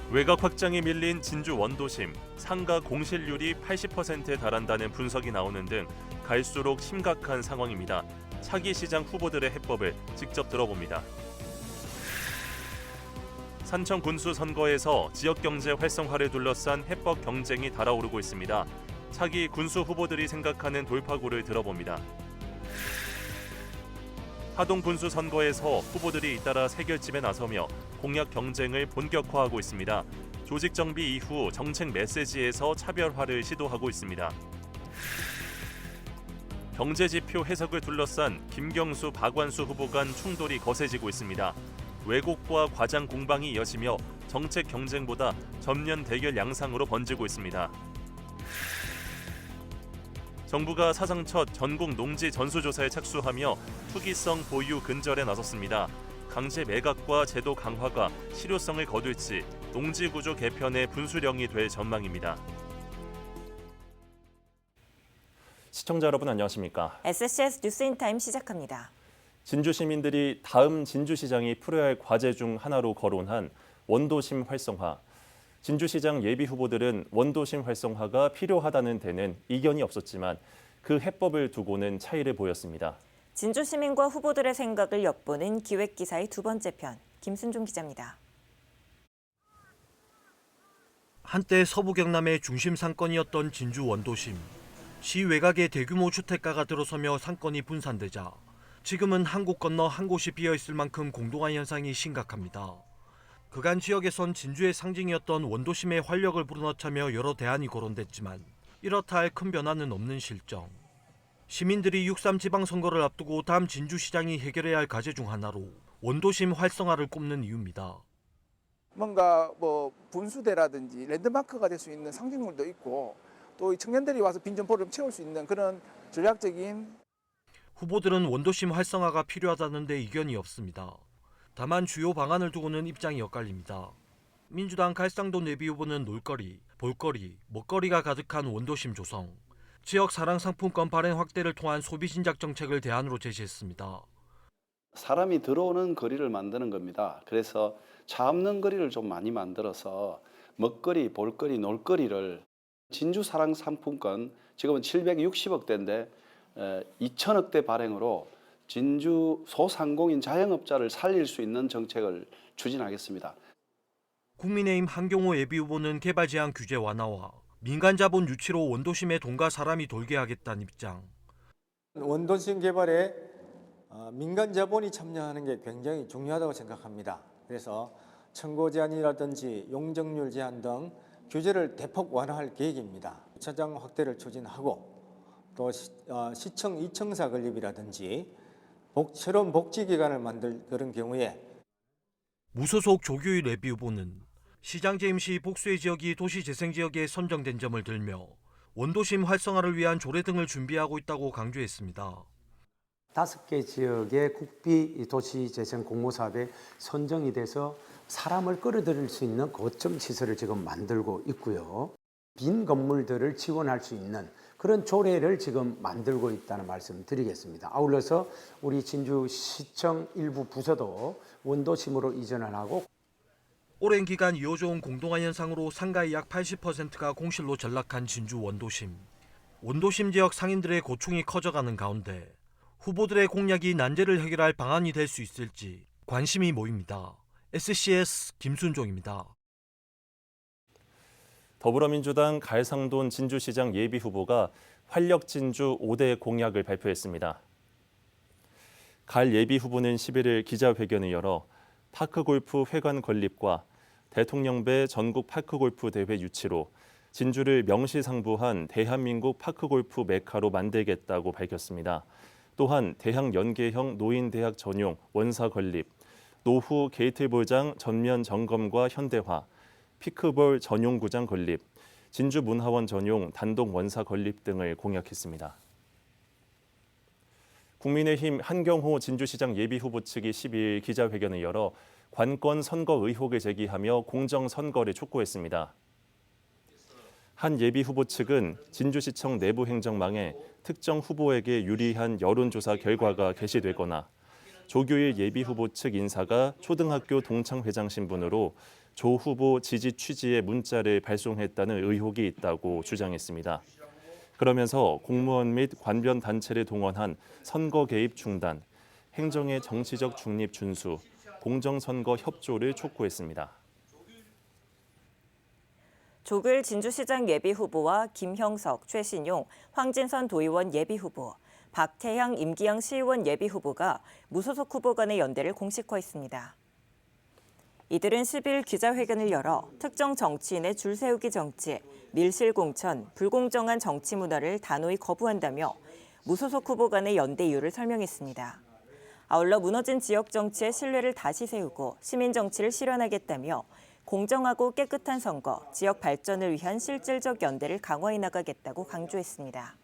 외곽 확장이 밀린 진주 원도심, 상가 공실률이 80%에 달한다는 분석이 나오는 등 갈수록 심각한 상황입니다. 차기 시장 후보들의 해법을 직접 들어봅니다. 산청 군수 선거에서 지역 경제 활성화를 둘러싼 해법 경쟁이 달아오르고 있습니다. 차기 군수 후보들이 생각하는 돌파구를 들어봅니다. 하동 군수 선거에서 후보들이 잇따라 새 결집에 나서며 공약 경쟁을 본격화하고 있습니다. 조직 정비 이후 정책 메시지에서 차별화를 시도하고 있습니다. 경제지표 해석을 둘러싼 김경수, 박완수 후보 간 충돌이 거세지고 있습니다. 왜곡과 과장 공방이 이어지며 정책 경쟁보다 전면 대결 양상으로 번지고 있습니다. 정부가 사상 첫 전국 농지 전수조사에 착수하며 투기성 보유 근절에 나섰습니다. 강제 매각과 제도 강화가 실효성을 거둘지 농지구조 개편의 분수령이 될 전망입니다. 시청자 여러분 안녕하십니까? SCS 뉴스인타임 시작합니다. 진주 시민들이 다음 진주시장이 풀어야 할 과제 중 하나로 거론한 원도심 활성화. 진주시장 예비 후보들은 원도심 활성화가 필요하다는 데는 이견이 없었지만 그 해법을 두고는 차이를 보였습니다. 진주 시민과 후보들의 생각을 엿보는 기획기사의 두 번째 편, 김순종 기자입니다. 한때 서부 경남의 중심 상권이었던 진주 원도심. 시 외곽에 대규모 주택가가 들어서며 상권이 분산되자 지금은 한 곳 건너 한 곳이 비어있을 만큼 공동화 현상이 심각합니다. 그간 지역에선 진주의 상징이었던 원도심의 활력을 불어넣자며 여러 대안이 거론됐지만 이렇다 할 큰 변화는 없는 실정. 시민들이 6.3 지방선거를 앞두고 다음 진주시장이 해결해야 할 과제 중 하나로 원도심 활성화를 꼽는 이유입니다. 뭔가 분수대라든지 랜드마크가 될 수 있는 상징물도 있고 또 이 청년들이 와서 빈 점포를 채울 수 있는 그런 전략적인 후보들은 원도심 활성화가 필요하다는 데 이견이 없습니다. 다만 주요 방안을 두고는 입장이 엇갈립니다. 민주당 갈상도 예비 후보는 놀거리, 볼거리, 먹거리가 가득한 원도심 조성, 지역 사랑 상품권 발행 확대를 통한 소비 진작 정책을 대안으로 제시했습니다. 사람이 들어오는 거리를 만드는 겁니다. 그래서 차 없는 거리를 좀 많이 만들어서 먹거리, 볼거리, 놀거리를 진주 사랑 상품권 지금은 760억 대인데 2천억 대 발행으로 진주 소상공인 자영업자를 살릴 수 있는 정책을 추진하겠습니다. 국민의힘 한경호 예비 후보는 개발 제한 규제 완화와 민간 자본 유치로 원도심에 돈과 사람이 돌게 하겠다는 입장. 원도심 개발에 민간 자본이 참여하는 게 굉장히 중요하다고 생각합니다. 그래서 청구 제한이라든지 용적률 제한 등 규제를 대폭 완화할 계획입니다. 주차장 확대를 추진하고 또 시청 2층사 건립이라든지 새로운 복지기관을 만들 그런 경우에 무소속 조규일 예비 후보는 시장 재임 시 복수의 지역이 도시재생지역에 선정된 점을 들며 원도심 활성화를 위한 조례 등을 준비하고 있다고 강조했습니다. 5개 지역의 국비 도시재생 공모사업에 선정이 돼서 사람을 끌어들일 수 있는 거점 시설을 지금 만들고 있고요. 빈 건물들을 지원할 수 있는 그런 조례를 지금 만들고 있다는 말씀 드리겠습니다. 아울러서 우리 진주시청 일부 부서도 원도심으로 이전을 하고 오랜 기간 이어져온 공동화 현상으로 상가의 약 80%가 공실로 전락한 진주 원도심. 원도심 지역 상인들의 고충이 커져가는 가운데 후보들의 공약이 난제를 해결할 방안이 될 수 있을지 관심이 모입니다. SCS 김순종입니다. 더불어민주당 갈상돈 진주시장 예비 후보가 활력 진주 5대 공약을 발표했습니다. 갈 예비 후보는 11일 기자회견을 열어 파크골프 회관 건립과 대통령배 전국 파크골프 대회 유치로 진주를 명시상부한 대한민국 파크골프 메카로 만들겠다고 밝혔습니다. 또한 대학 연계형 노인대학 전용 원사 건립, 노후 게이트볼장 전면 점검과 현대화, 피크볼 전용 구장 건립, 진주문화원 전용 단독 원사 건립 등을 공약했습니다. 국민의힘 한경호 진주시장 예비 후보 측이 12일 기자회견을 열어 관권 선거 의혹을 제기하며 공정선거를 촉구했습니다. 한 예비 후보 측은 진주시청 내부 행정망에 특정 후보에게 유리한 여론조사 결과가 게시되거나 조규일 예비 후보 측 인사가 초등학교 동창회장 신분으로 조 후보 지지 취지의 문자를 발송했다는 의혹이 있다고 주장했습니다. 그러면서 공무원 및 관변 단체를 동원한 선거 개입 중단, 행정의 정치적 중립 준수, 공정선거 협조를 촉구했습니다. 조글 진주시장 예비후보와 김형석, 최신용, 황진선 도의원 예비후보, 박태향, 임기영 시의원 예비후보가 무소속 후보 간의 연대를 공식화했습니다. 이들은 10일 기자회견을 열어 특정 정치인의 줄 세우기 정치, 밀실 공천, 불공정한 정치 문화를 단호히 거부한다며 무소속 후보 간의 연대 이유를 설명했습니다. 아울러 무너진 지역 정치의 신뢰를 다시 세우고 시민 정치를 실현하겠다며 공정하고 깨끗한 선거, 지역 발전을 위한 실질적 연대를 강화해 나가겠다고 강조했습니다.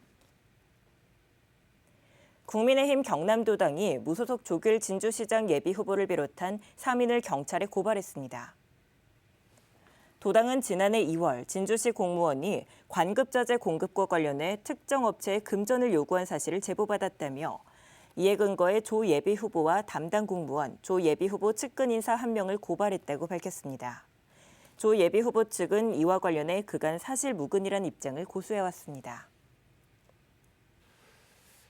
국민의힘 경남도당이 무소속 조길 진주시장 예비후보를 비롯한 3인을 경찰에 고발했습니다. 도당은 지난해 2월 진주시 공무원이 관급자재 공급과 관련해 특정 업체에 금전을 요구한 사실을 제보받았다며 이에 근거해 조 예비후보와 담당 공무원, 조 예비후보 측근 인사 1명을 고발했다고 밝혔습니다. 조 예비후보 측은 이와 관련해 그간 사실무근이란 입장을 고수해왔습니다.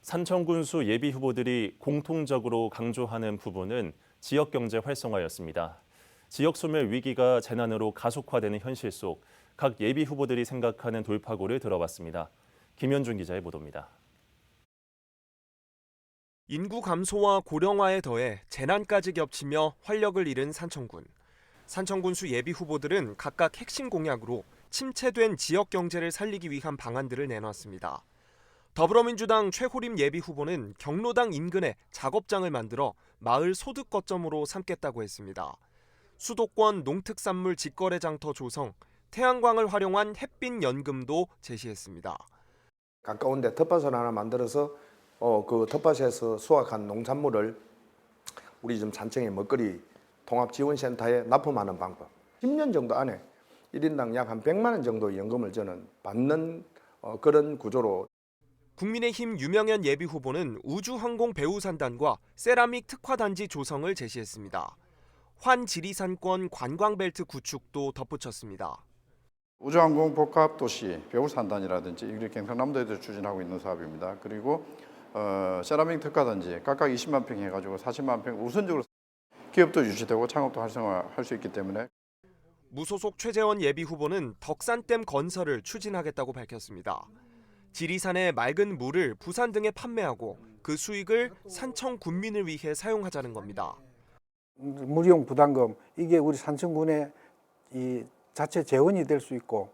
산청군수 예비후보들이 공통적으로 강조하는 부분은 지역경제 활성화였습니다. 지역 소멸 위기가 재난으로 가속화되는 현실 속 각 예비후보들이 생각하는 돌파구를 들어봤습니다. 김현준 기자의 보도입니다. 인구 감소와 고령화에 더해 재난까지 겹치며 활력을 잃은 산청군. 산청군수 예비후보들은 각각 핵심 공약으로 침체된 지역 경제를 살리기 위한 방안들을 내놨습니다. 더불어민주당 최호림 예비후보는 경로당 인근에 작업장을 만들어 마을 소득 거점으로 삼겠다고 했습니다. 수도권 농특산물 직거래 장터 조성, 태양광을 활용한 햇빛 연금도 제시했습니다. 가까운 데 텃밭을 하나 만들어서 그 텃밭에서 수확한 농산물을 우리 좀 산청의 먹거리 통합지원센터에 납품하는 방법. 10년 정도 안에 1인당 약 한 100만 원 정도 연금을 저는 받는 그런 구조로. 국민의힘 유명현 예비후보는 우주항공 배후산단과 세라믹 특화단지 조성을 제시했습니다. 환지리산권 관광벨트 구축도 덧붙였습니다. 우주항공 복합도시 배후산단이라든지 이걸 경상남도에도 추진하고 있는 사업입니다. 그리고 세라믹 특화단지 각각 20만 평 해가지고 40만 평 우선적으로 기업도 유치되고 창업도 활성화할 수 있기 때문에. 무소속 최재원 예비후보는 덕산댐 건설을 추진하겠다고 밝혔습니다. 지리산의 맑은 물을 부산 등에 판매하고 그 수익을 산청 군민을 위해 사용하자는 겁니다. 물이용 부담금, 이게 우리 산청군의 이 자체 재원이 될 수 있고,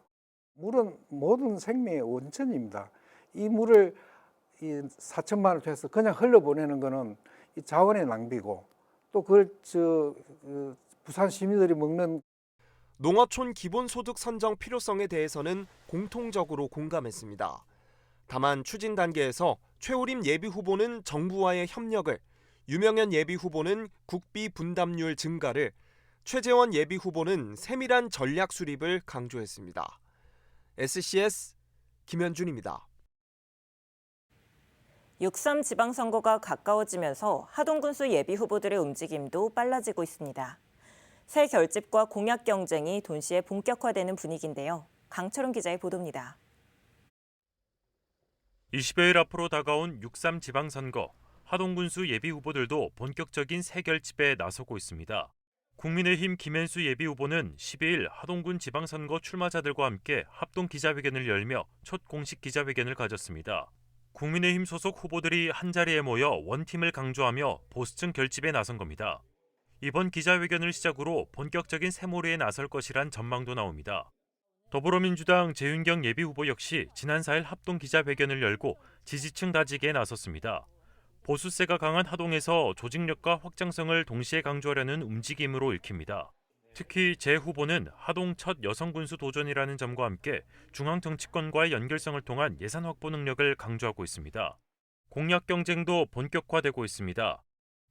물은 모든 생명의 원천입니다. 이 물을 이 4천만 원을 해서 그냥 흘려보내는 거는 이 자원의 낭비고, 또 그걸 부산 시민들이 먹는. 농어촌 기본소득 선정 필요성에 대해서는 공통적으로 공감했습니다. 다만 추진 단계에서 최호림 예비후보는 정부와의 협력을, 유명현 예비후보는 국비 분담률 증가를, 최재원 예비후보는 세밀한 전략 수립을 강조했습니다. SCS 김현준입니다. 6.3 지방선거가 가까워지면서 하동군수 예비후보들의 움직임도 빨라지고 있습니다. 새 결집과 공약 경쟁이 동시에 본격화되는 분위기인데요. 강철웅 기자의 보도입니다. 20여일 앞으로 다가온 6.3 지방선거, 하동군수 예비후보들도 본격적인 새 결집에 나서고 있습니다. 국민의힘 김현수 예비후보는 12일 하동군 지방선거 출마자들과 함께 합동 기자회견을 열며 첫 공식 기자회견을 가졌습니다. 국민의힘 소속 후보들이 한자리에 모여 원팀을 강조하며 보수층 결집에 나선 겁니다. 이번 기자회견을 시작으로 본격적인 새몰이에 나설 것이란 전망도 나옵니다. 더불어민주당 재윤경 예비후보 역시 지난 4일 합동 기자회견을 열고 지지층 다지기에 나섰습니다. 보수세가 강한 하동에서 조직력과 확장성을 동시에 강조하려는 움직임으로 읽힙니다. 특히 재 후보는 하동 첫 여성 군수 도전이라는 점과 함께 중앙 정치권과의 연결성을 통한 예산 확보 능력을 강조하고 있습니다. 공약 경쟁도 본격화되고 있습니다.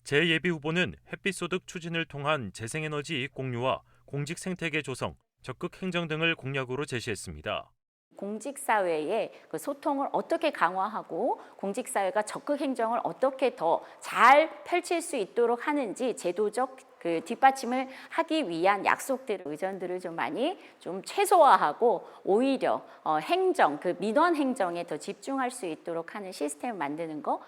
재 예비 후보는 햇빛소득 추진을 통한 재생에너지 이익 공유와 공직 생태계 조성, 적극 행정 등을 공약으로 제시했습니다. 공직사회의 그 소통을 어떻게 강화하고 공직사회가 적극 행정을 어떻게 더 잘 펼칠 수 있도록 하는지 제도적 그 뒷받침을 하기 위한 약속들, 의전들을 좀 많이 좀 최소화하고 오히려 행정, 그 민원 행정에 더 집중할 수 있도록 하는 시스템을 만드는 거.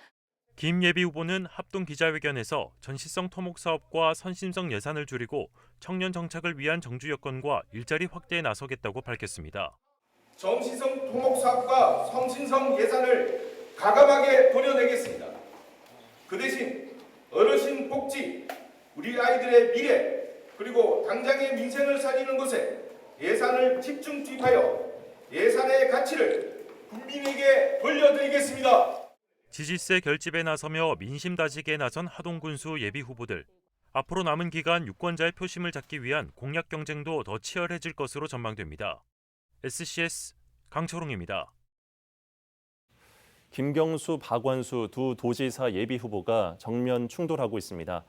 김 예비 후보는 합동 기자회견에서 전시성 토목 사업과 선심성 예산을 줄이고 청년 정착을 위한 정주 여건과 일자리 확대에 나서겠다고 밝혔습니다. 전시성 토목 사업과 선심성 예산을 과감하게 버려내겠습니다. 그 대신 어르신 복지, 우리 아이들의 미래, 그리고 당장의 민생을 살리는 것에 예산을 집중 투입하여 예산의 가치를 국민에게 돌려드리겠습니다. 지지세 결집에 나서며 민심 다지기에 나선 하동군수 예비 후보들. 앞으로 남은 기간 유권자의 표심을 잡기 위한 공약 경쟁도 더 치열해질 것으로 전망됩니다. SCS 강철웅입니다. 김경수, 박완수 두 도지사 예비 후보가 정면 충돌하고 있습니다.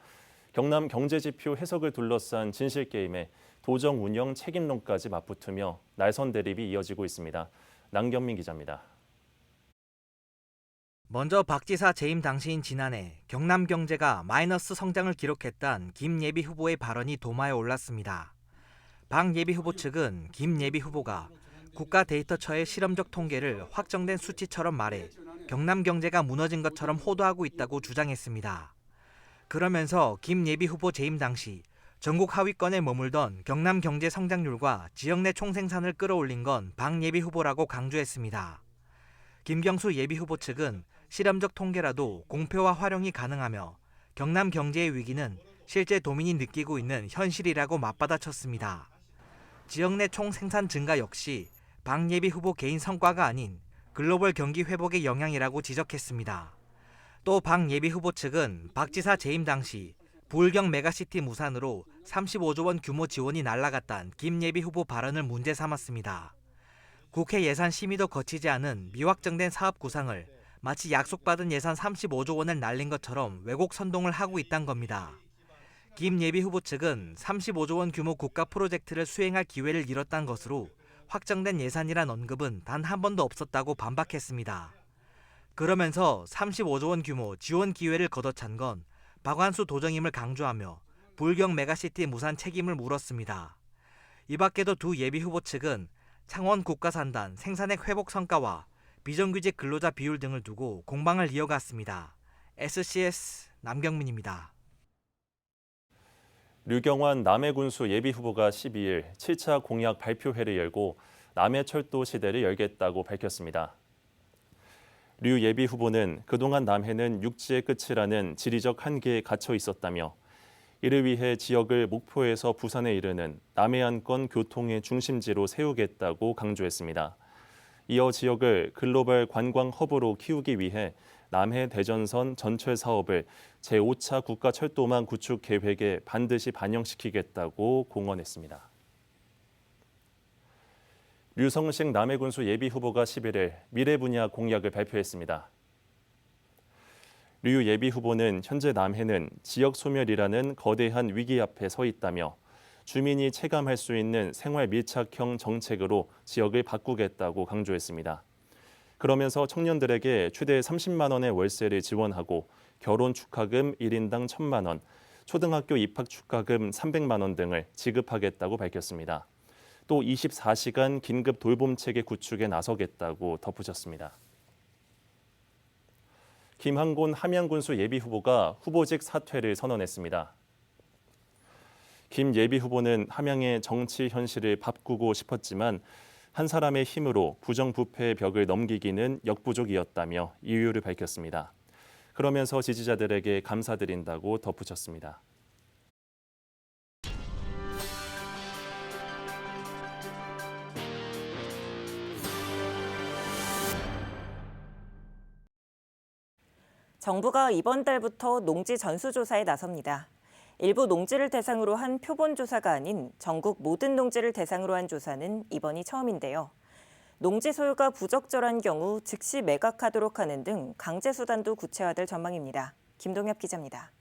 경남 경제지표 해석을 둘러싼 진실게임에 도정 운영 책임론까지 맞붙으며 날선 대립이 이어지고 있습니다. 남경민 기자입니다. 먼저 박 지사 재임 당시인 지난해 경남 경제가 마이너스 성장을 기록했던 김 예비 후보의 발언이 도마에 올랐습니다. 박 예비 후보 측은 김 예비 후보가 국가데이터처의 실험적 통계를 확정된 수치처럼 말해 경남 경제가 무너진 것처럼 호도하고 있다고 주장했습니다. 그러면서 김 예비 후보 재임 당시 전국 하위권에 머물던 경남 경제 성장률과 지역 내 총생산을 끌어올린 건 박 예비 후보라고 강조했습니다. 김경수 예비 후보 측은 실험적 통계라도 공표와 활용이 가능하며 경남 경제의 위기는 실제 도민이 느끼고 있는 현실이라고 맞받아쳤습니다. 지역 내 총생산 증가 역시 박 예비 후보 개인 성과가 아닌 글로벌 경기 회복의 영향이라고 지적했습니다. 또 박 예비 후보 측은 박 지사 재임 당시 부울경 메가시티 무산으로 35조 원 규모 지원이 날아갔던 김 예비 후보 발언을 문제 삼았습니다. 국회 예산 심의도 거치지 않은 미확정된 사업 구상을 마치 약속받은 예산 35조 원을 날린 것처럼 왜곡 선동을 하고 있다는 겁니다. 김 예비 후보 측은 35조 원 규모 국가 프로젝트를 수행할 기회를 잃었다는 것으로 확정된 예산이란 언급은 단 한 번도 없었다고 반박했습니다. 그러면서 35조 원 규모 지원 기회를 걷어찬 건 박완수 도정임을 강조하며 부울경 메가시티 무산 책임을 물었습니다. 이 밖에도 두 예비 후보 측은 창원 국가산단 생산액 회복 성과와 비정규직 근로자 비율 등을 두고 공방을 이어갔습니다. SCS 남경민입니다. 류경환 남해군수 예비 후보가 12일 7차 공약 발표회를 열고 남해철도 시대를 열겠다고 밝혔습니다. 류 예비 후보는 그동안 남해는 육지의 끝이라는 지리적 한계에 갇혀 있었다며 이를 위해 지역을 목포에서 부산에 이르는 남해안권 교통의 중심지로 세우겠다고 강조했습니다. 이어 지역을 글로벌 관광 허브로 키우기 위해 남해 대전선 전철 사업을 제5차 국가철도망 구축 계획에 반드시 반영시키겠다고 공언했습니다. 류성식 남해군수 예비 후보가 11일 미래 분야 공약을 발표했습니다. 류 예비 후보는 현재 남해는 지역 소멸이라는 거대한 위기 앞에 서 있다며 주민이 체감할 수 있는 생활 밀착형 정책으로 지역을 바꾸겠다고 강조했습니다. 그러면서 청년들에게 최대 30만 원의 월세를 지원하고 결혼 축하금 1인당 1,000만 원, 초등학교 입학 축하금 300만 원 등을 지급하겠다고 밝혔습니다. 또 24시간 긴급 돌봄 체계 구축에 나서겠다고 덧붙였습니다. 김한곤 함양군수 예비 후보가 후보직 사퇴를 선언했습니다. 김 예비 후보는 함양의 정치 현실을 바꾸고 싶었지만 한 사람의 힘으로 부정부패의 벽을 넘기기는 역부족이었다며 이유를 밝혔습니다. 그러면서 지지자들에게 감사드린다고 덧붙였습니다. 정부가 이번 달부터 농지 전수조사에 나섭니다. 일부 농지를 대상으로 한 표본 조사가 아닌 전국 모든 농지를 대상으로 한 조사는 이번이 처음인데요. 농지 소유가 부적절한 경우 즉시 매각하도록 하는 등 강제 수단도 구체화될 전망입니다. 김동엽 기자입니다.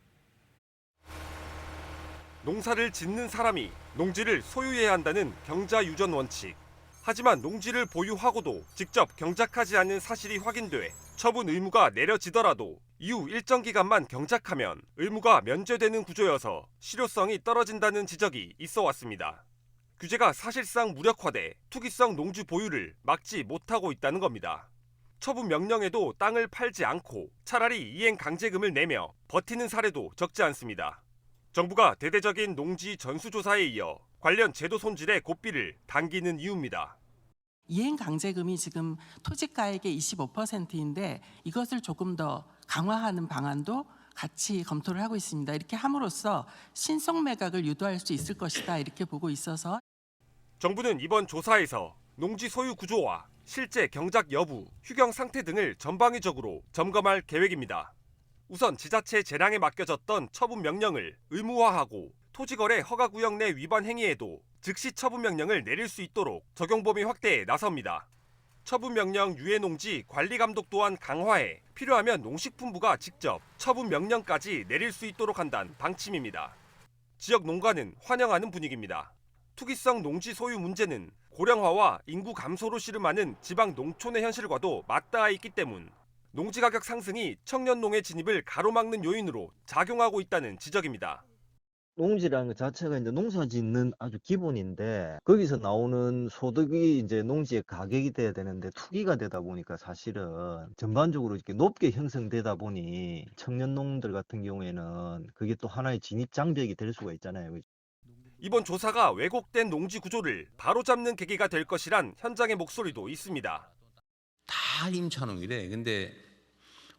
농사를 짓는 사람이 농지를 소유해야 한다는 경자 유전 원칙. 하지만 농지를 보유하고도 직접 경작하지 않는 사실이 확인돼 처분 의무가 내려지더라도 이후 일정 기간만 경작하면 의무가 면제되는 구조여서 실효성이 떨어진다는 지적이 있어 왔습니다. 규제가 사실상 무력화돼 투기성 농지 보유를 막지 못하고 있다는 겁니다. 처분 명령에도 땅을 팔지 않고 차라리 이행 강제금을 내며 버티는 사례도 적지 않습니다. 정부가 대대적인 농지 전수조사에 이어 관련 제도 손질의 고삐를 당기는 이유입니다. 이행 강제금이 지금 토지가액의 25%인데 이것을 조금 더 강화하는 방안도 같이 검토를 하고 있습니다. 이렇게 함으로써 신속 매각을 유도할 수 있을 것이다 이렇게 보고 있어서 정부는 이번 조사에서 농지 소유 구조와 실제 경작 여부, 휴경 상태 등을 전방위적으로 점검할 계획입니다. 우선 지자체 재량에 맡겨졌던 처분 명령을 의무화하고 토지거래 허가구역 내 위반 행위에도 즉시 처분 명령을 내릴 수 있도록 적용 범위 확대에 나섭니다. 처분 명령 유예 농지 관리 감독 또한 강화해 필요하면 농식품부가 직접 처분 명령까지 내릴 수 있도록 한다는 방침입니다. 지역 농가는 환영하는 분위기입니다. 투기성 농지 소유 문제는 고령화와 인구 감소로 씨름하는 지방 농촌의 현실과도 맞닿아 있기 때문 농지 가격 상승이 청년 농의 진입을 가로막는 요인으로 작용하고 있다는 지적입니다. 농지라는 것 자체가 이제 농사 짓는 아주 기본인데 거기서 나오는 소득이 이제 농지의 가격이 돼야 되는데 투기가 되다 보니까 사실은 전반적으로 이렇게 높게 형성되다 보니 청년 농들 같은 경우에는 그게 또 하나의 진입 장벽이 될 수가 있잖아요. 이번 조사가 왜곡된 농지 구조를 바로잡는 계기가 될 것이란 현장의 목소리도 있습니다. 다 임차농이래. 근데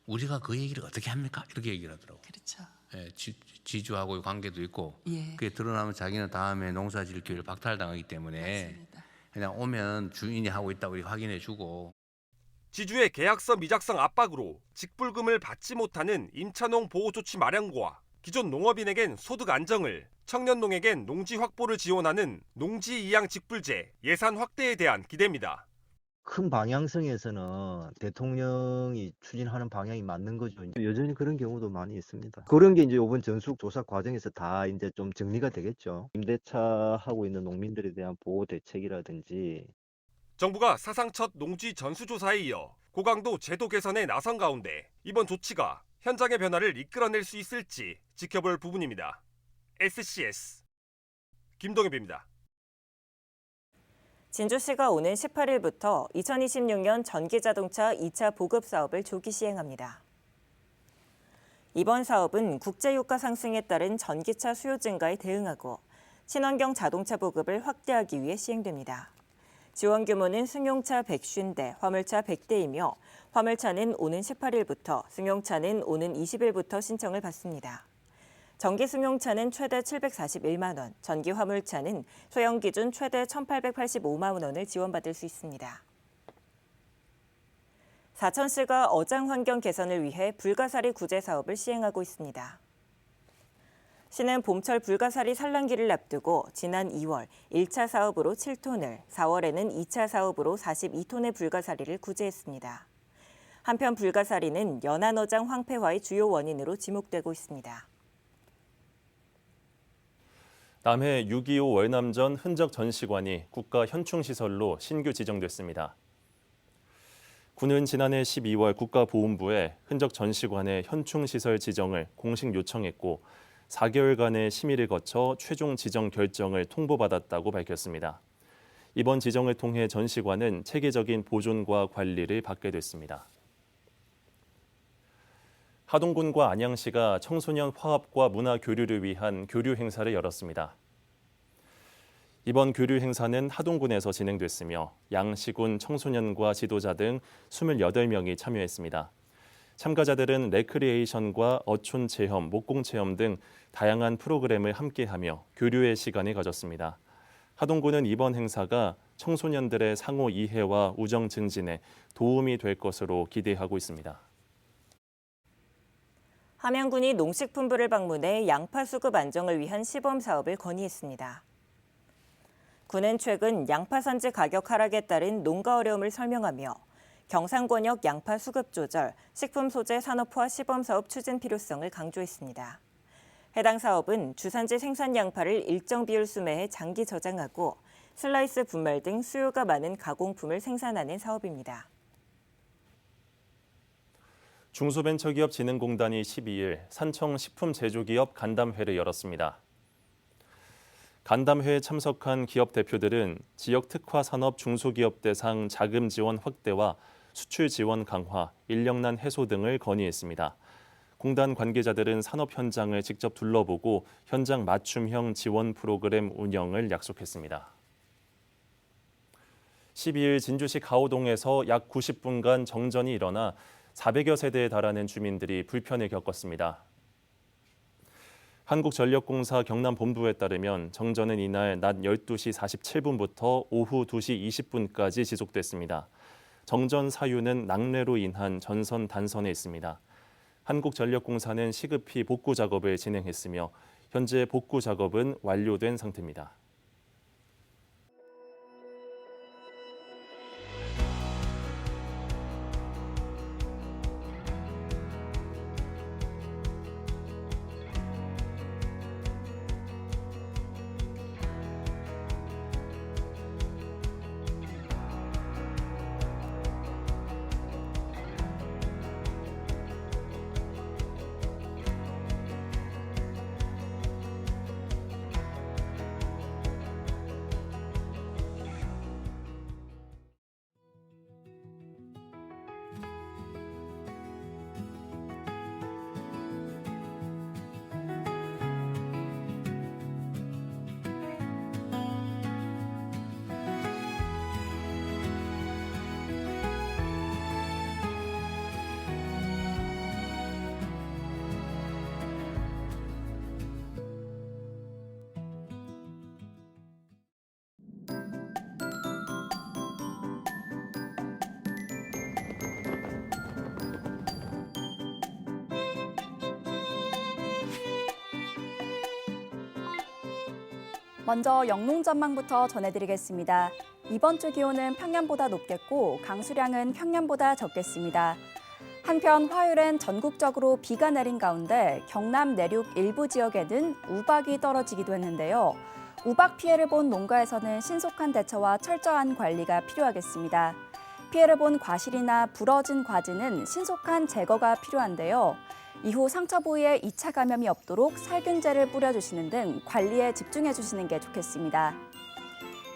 우리가 그 얘기를 어떻게 합니까? 이렇게 얘기를 하더라고. 그렇죠. 예, 지주하고의 관계도 있고 예. 그게 드러나면 자기는 다음에 농사 지을 기회를 박탈당하기 때문에 맞습니다. 그냥 오면 주인이 하고 있다고 확인해 주고 지주의 계약서 미작성 압박으로 직불금을 받지 못하는 임차농 보호조치 마련과 기존 농업인에겐 소득 안정을, 청년농에겐 농지 확보를 지원하는 농지 이양 직불제 예산 확대에 대한 기대입니다. 큰 방향성에서는 대통령이 추진하는 방향이 맞는 거죠. 여전히 그런 경우도 많이 있습니다. 그런 게 이제 이번 전수 조사 과정에서 다 이제 좀 정리가 되겠죠. 임대차 하고 있는 농민들에 대한 보호 대책이라든지. 정부가 사상 첫 농지 전수조사에 이어 고강도 제도 개선에 나선 가운데 이번 조치가 현장의 변화를 이끌어낼 수 있을지 지켜볼 부분입니다. SCS 김동엽입니다. 진주시가 오는 18일부터 2026년 전기자동차 2차 보급 사업을 조기 시행합니다. 이번 사업은 국제유가 상승에 따른 전기차 수요 증가에 대응하고 친환경 자동차 보급을 확대하기 위해 시행됩니다. 지원 규모는 승용차 150대, 화물차 100대이며 화물차는 오는 18일부터, 승용차는 오는 20일부터 신청을 받습니다. 전기 승용차는 최대 741만 원, 전기 화물차는 소형 기준 최대 1,885만 원을 지원받을 수 있습니다. 사천시가 어장 환경 개선을 위해 불가사리 구제 사업을 시행하고 있습니다. 시는 봄철 불가사리 산란기를 앞두고 지난 2월 1차 사업으로 7톤을, 4월에는 2차 사업으로 42톤의 불가사리를 구제했습니다. 한편 불가사리는 연안어장 황폐화의 주요 원인으로 지목되고 있습니다. 남해 6.25 월남전 흔적 전시관이 국가 현충시설로 신규 지정됐습니다. 군은 지난해 12월 국가보훈부에 흔적 전시관의 현충시설 지정을 공식 요청했고 4개월간의 심의를 거쳐 최종 지정 결정을 통보받았다고 밝혔습니다. 이번 지정을 통해 전시관은 체계적인 보존과 관리를 받게 됐습니다. 하동군과 안양시가 청소년 화합과 문화 교류를 위한 교류 행사를 열었습니다. 이번 교류 행사는 하동군에서 진행됐으며 양시군 청소년과 지도자 등 28명이 참여했습니다. 참가자들은 레크리에이션과 어촌 체험, 목공 체험 등 다양한 프로그램을 함께하며 교류의 시간을 가졌습니다. 하동군은 이번 행사가 청소년들의 상호 이해와 우정 증진에 도움이 될 것으로 기대하고 있습니다. 함양군이 농식품부를 방문해 양파 수급 안정을 위한 시범 사업을 건의했습니다. 군은 최근 양파 산지 가격 하락에 따른 농가 어려움을 설명하며 경상권역 양파 수급 조절, 식품 소재 산업화 시범 사업 추진 필요성을 강조했습니다. 해당 사업은 주산지 생산 양파를 일정 비율 수매해 장기 저장하고 슬라이스 분말 등 수요가 많은 가공품을 생산하는 사업입니다. 중소벤처기업진흥공단이 12일 산청 식품제조기업 간담회를 열었습니다. 간담회에 참석한 기업 대표들은 지역 특화 산업 중소기업 대상 자금 지원 확대와 수출 지원 강화, 인력난 해소 등을 건의했습니다. 공단 관계자들은 산업 현장을 직접 둘러보고 현장 맞춤형 지원 프로그램 운영을 약속했습니다. 12일 진주시 가오동에서 약 90분간 정전이 일어나 400여 세대에 달하는 주민들이 불편을 겪었습니다. 한국전력공사 경남본부에 따르면 정전은 이날 낮 12시 47분부터 오후 2시 20분까지 지속됐습니다. 정전 사유는 낙뢰로 인한 전선 단선에 있습니다. 한국전력공사는 시급히 복구 작업을 진행했으며 현재 복구 작업은 완료된 상태입니다. 먼저 영농 전망부터 전해드리겠습니다. 이번 주 기온은 평년보다 높겠고 강수량은 평년보다 적겠습니다. 한편 화요일엔 전국적으로 비가 내린 가운데 경남 내륙 일부 지역에는 우박이 떨어지기도 했는데요. 우박 피해를 본 농가에서는 신속한 대처와 철저한 관리가 필요하겠습니다. 피해를 본 과실이나 부러진 과지는 신속한 제거가 필요한데요. 이후 상처 부위에 2차 감염이 없도록 살균제를 뿌려주시는 등 관리에 집중해 주시는 게 좋겠습니다.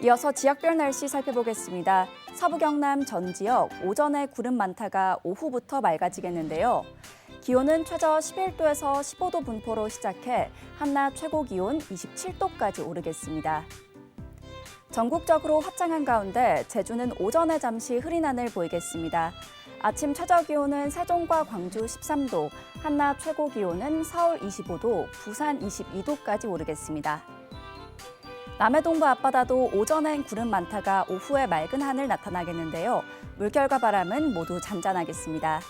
이어서 지역별 날씨 살펴보겠습니다. 서부 경남 전 지역 오전에 구름 많다가 오후부터 맑아지겠는데요. 기온은 최저 11도에서 15도 분포로 시작해 한낮 최고 기온 27도까지 오르겠습니다. 전국적으로 화창한 가운데 제주는 오전에 잠시 흐린 하늘 보이겠습니다. 아침 최저 기온은 세종과 광주 13도, 한낮 최고 기온은 서울 25도, 부산 22도까지 오르겠습니다. 남해동부 앞바다도 오전엔 구름 많다가 오후에 맑은 하늘 나타나겠는데요. 물결과 바람은 모두 잔잔하겠습니다.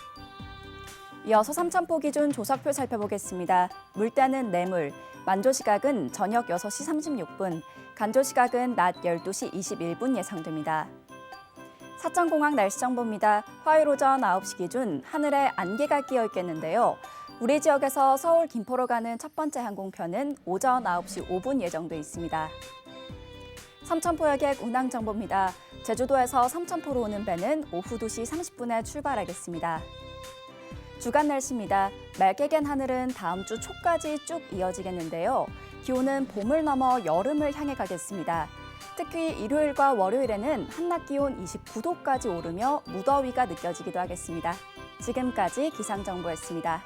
이어서 삼천포 기준 조석표 살펴보겠습니다. 물때는 내물, 만조 시각은 저녁 6시 36분, 간조 시각은 낮 12시 21분 예상됩니다. 사천공항 날씨 정보입니다. 화요일 오전 9시 기준 하늘에 안개가 끼어 있겠는데요. 우리 지역에서 서울 김포로 가는 첫 번째 항공편은 오전 9시 5분 예정돼 있습니다. 삼천포역의 운항 정보입니다. 제주도에서 삼천포로 오는 배는 오후 2시 30분에 출발하겠습니다. 주간 날씨입니다. 맑게 갠 하늘은 다음 주 초까지 쭉 이어지겠는데요. 기온은 봄을 넘어 여름을 향해 가겠습니다. 특히 일요일과 월요일에는 한낮 기온 29도까지 오르며 무더위가 느껴지기도 하겠습니다. 지금까지 기상정보였습니다.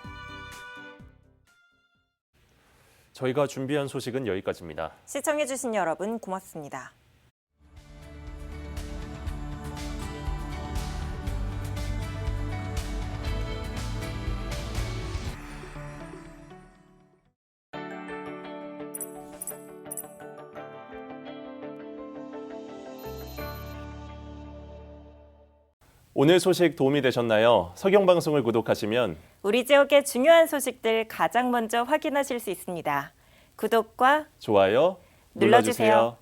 저희가 준비한 소식은 여기까지입니다. 시청해주신 여러분 고맙습니다. 오늘 소식 도움이 되셨나요? 서경방송을 구독하시면 우리 지역의 중요한 소식들 가장 먼저 확인하실 수 있습니다. 구독과 좋아요 눌러주세요.